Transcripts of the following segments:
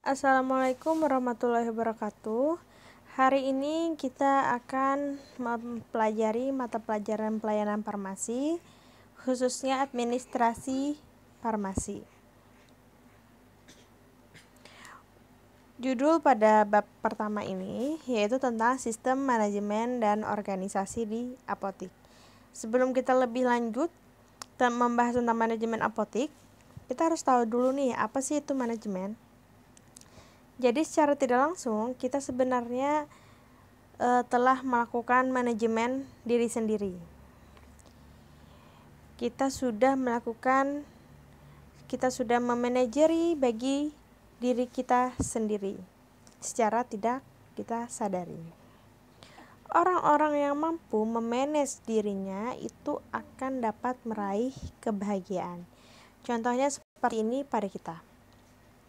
Assalamualaikum warahmatullahi wabarakatuh. Hari ini kita akan mempelajari mata pelajaran pelayanan farmasi, khususnya administrasi farmasi. Judul pada bab pertama ini yaitu tentang sistem manajemen dan organisasi di apotik. Sebelum kita lebih lanjut dan membahas tentang manajemen apotik, kita harus tahu dulu nih apa sih itu manajemen. Jadi secara tidak langsung kita sebenarnya telah melakukan manajemen diri sendiri. Kita sudah memanajeri bagi diri kita sendiri secara tidak kita sadari. Orang-orang yang mampu memanage dirinya itu akan dapat meraih kebahagiaan. Contohnya seperti ini pada kita.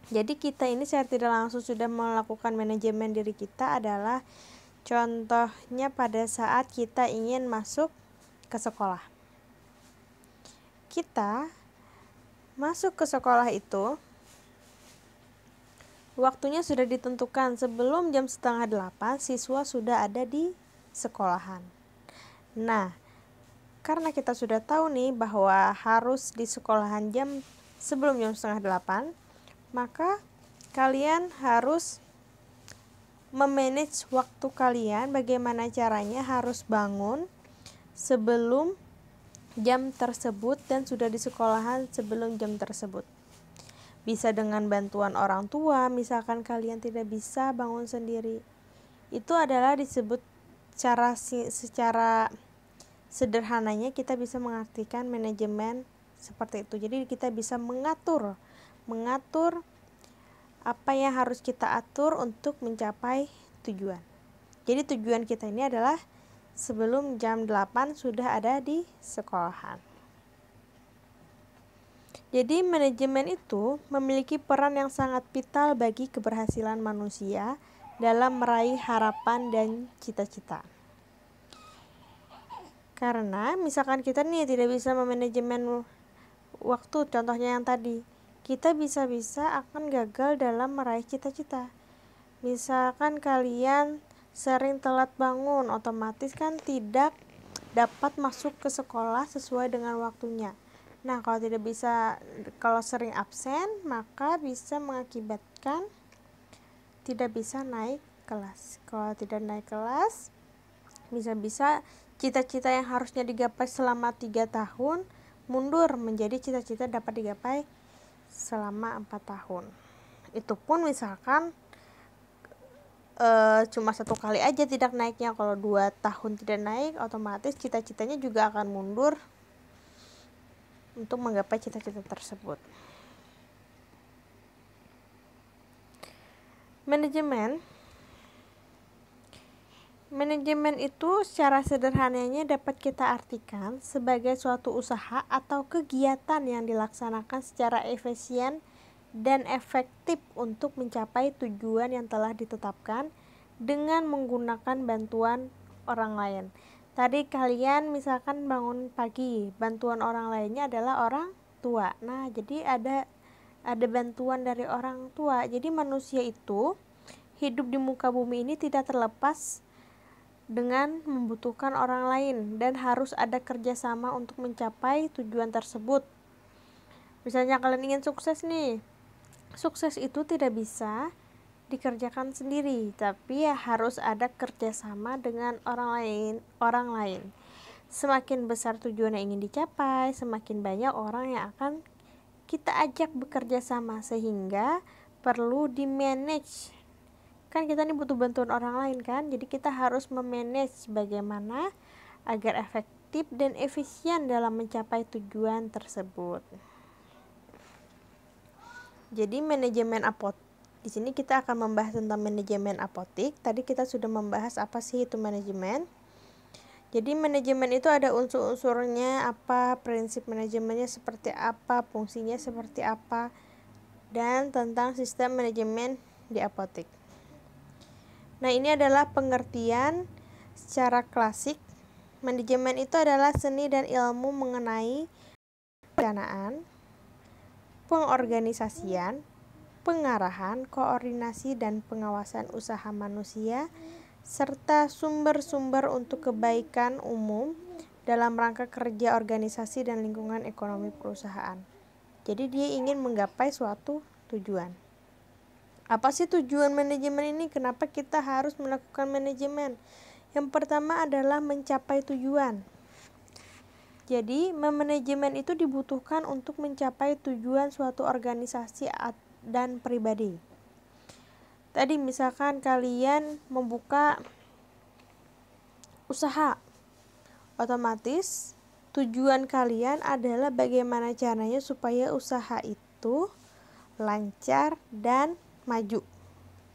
Jadi kita ini secara tidak langsung sudah melakukan manajemen diri kita adalah contohnya pada saat kita ingin masuk ke sekolah. Kita masuk ke sekolah itu waktunya sudah ditentukan sebelum jam 7:30 siswa sudah ada di sekolahan. Nah, karena kita sudah tahu nih bahwa harus di sekolahan sebelum jam 7:30, maka kalian harus memanage waktu kalian. Bagaimana caranya? Harus bangun sebelum jam tersebut dan sudah di sekolahan sebelum jam tersebut. Bisa dengan bantuan orang tua, misalkan kalian tidak bisa bangun sendiri. Itu adalah disebut secara sederhananya kita bisa mengartikan manajemen seperti itu. Jadi kita bisa mengatur apa yang harus kita atur untuk mencapai tujuan. Jadi tujuan kita ini adalah sebelum jam 8 sudah ada di sekolahan. Jadi manajemen itu memiliki peran yang sangat vital bagi keberhasilan manusia dalam meraih harapan dan cita-cita. Karena misalkan kita nih tidak bisa memanajemen waktu, contohnya yang tadi, kita bisa-bisa akan gagal dalam meraih cita-cita. Misalkan kalian sering telat bangun, otomatis kan tidak dapat masuk ke sekolah sesuai dengan waktunya. Nah, kalau sering absen, maka bisa mengakibatkan tidak bisa naik kelas. Kalau tidak naik kelas, bisa-bisa cita-cita yang harusnya digapai selama 3 tahun mundur menjadi cita-cita dapat digapai selama 4 tahun. Itu pun misalkan cuma 1 kali aja tidak naiknya. Kalau 2 tahun tidak naik, otomatis cita-citanya juga akan mundur untuk menggapai cita-cita tersebut. Manajemen itu secara sederhananya dapat kita artikan sebagai suatu usaha atau kegiatan yang dilaksanakan secara efisien dan efektif untuk mencapai tujuan yang telah ditetapkan dengan menggunakan bantuan orang lain. Tadi kalian misalkan bangun pagi, bantuan orang lainnya adalah orang tua. Nah, jadi ada bantuan dari orang tua. Jadi manusia itu hidup di muka bumi ini tidak terlepas dengan membutuhkan orang lain dan harus ada kerjasama untuk mencapai tujuan tersebut. Misalnya kalian ingin sukses nih, sukses itu tidak bisa dikerjakan sendiri, tapi ya harus ada kerjasama dengan orang lain. Semakin besar tujuan yang ingin dicapai, semakin banyak orang yang akan kita ajak bekerja sama, sehingga perlu di-manage. Kan kita ini butuh bantuan orang lain kan, jadi kita harus memanage bagaimana agar efektif dan efisien dalam mencapai tujuan tersebut. Jadi manajemen apotik, di sini kita akan membahas tentang manajemen apotik. Tadi kita sudah membahas apa sih itu manajemen. Jadi manajemen itu ada unsur-unsurnya apa, prinsip manajemennya seperti apa, fungsinya seperti apa, dan tentang sistem manajemen di apotik. Nah, ini adalah pengertian secara klasik. Manajemen itu adalah seni dan ilmu mengenai perencanaan, pengorganisasian, pengarahan, koordinasi, dan pengawasan usaha manusia, serta sumber-sumber untuk kebaikan umum dalam rangka kerja organisasi dan lingkungan ekonomi perusahaan. Jadi dia ingin menggapai suatu tujuan. Apa sih tujuan manajemen ini? Kenapa kita harus melakukan manajemen? Yang pertama adalah mencapai tujuan. Jadi, memanajemen itu dibutuhkan untuk mencapai tujuan suatu organisasi dan pribadi. Tadi misalkan kalian membuka usaha, otomatis tujuan kalian adalah bagaimana caranya supaya usaha itu lancar dan maju.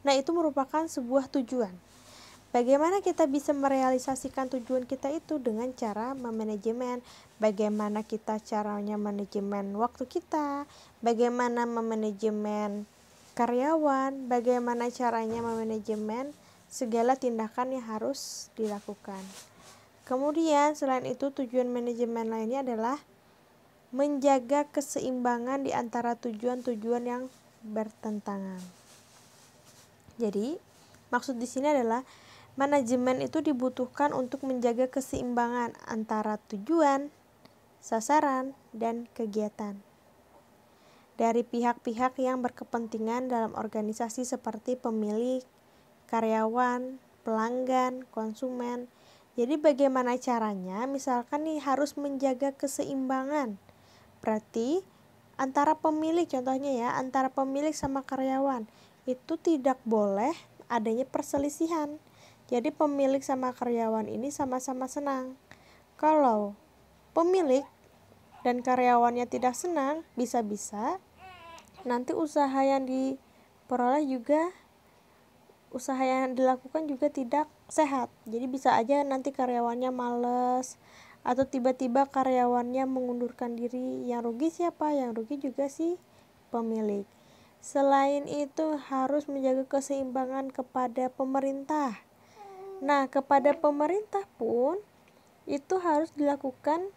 Nah, itu merupakan sebuah tujuan. Bagaimana kita bisa merealisasikan tujuan kita itu dengan cara memanajemen. Bagaimana kita caranya manajemen waktu kita, bagaimana memanajemen karyawan, bagaimana caranya memanajemen segala tindakan yang harus dilakukan. Kemudian selain itu tujuan manajemen lainnya adalah menjaga keseimbangan di antara tujuan-tujuan yang bertentangan. Jadi, maksud di sini adalah manajemen itu dibutuhkan untuk menjaga keseimbangan antara tujuan, sasaran, dan kegiatan dari pihak-pihak yang berkepentingan dalam organisasi seperti pemilik, karyawan, pelanggan, konsumen. Jadi bagaimana caranya? Misalkan nih harus menjaga keseimbangan. Berarti antara pemilik, contohnya ya, antara pemilik sama karyawan itu tidak boleh adanya perselisihan. Jadi pemilik sama karyawan ini sama-sama senang. Kalau pemilik dan karyawannya tidak senang, bisa-bisa nanti usaha yang diperoleh juga, usaha yang dilakukan juga tidak sehat. Jadi bisa aja nanti karyawannya males, atau tiba-tiba karyawannya mengundurkan diri. Yang rugi siapa? Yang rugi juga si pemilik. Selain itu harus menjaga keseimbangan kepada pemerintah. Nah, kepada pemerintah pun itu harus dilakukan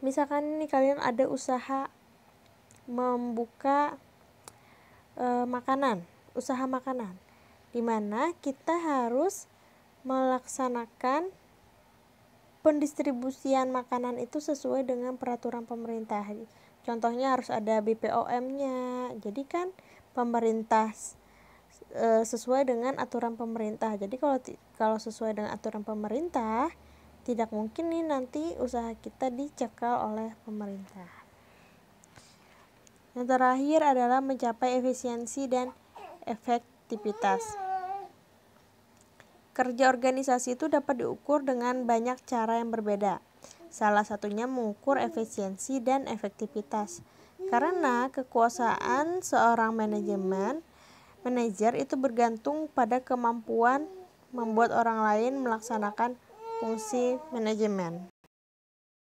misalkan ini kalian ada usaha membuka usaha makanan, di mana kita harus melaksanakan pendistribusian makanan itu sesuai dengan peraturan pemerintah. Contohnya harus ada BPOM-nya. Jadi kan pemerintah sesuai dengan aturan pemerintah. Jadi kalau sesuai dengan aturan pemerintah, tidak mungkin nih nanti usaha kita dicekal oleh pemerintah. Yang terakhir adalah mencapai efisiensi dan efektivitas. Kerja organisasi itu dapat diukur dengan banyak cara yang berbeda. Salah satunya mengukur efisiensi dan efektivitas. Karena kekuasaan seorang manajer itu bergantung pada kemampuan membuat orang lain melaksanakan fungsi manajemen.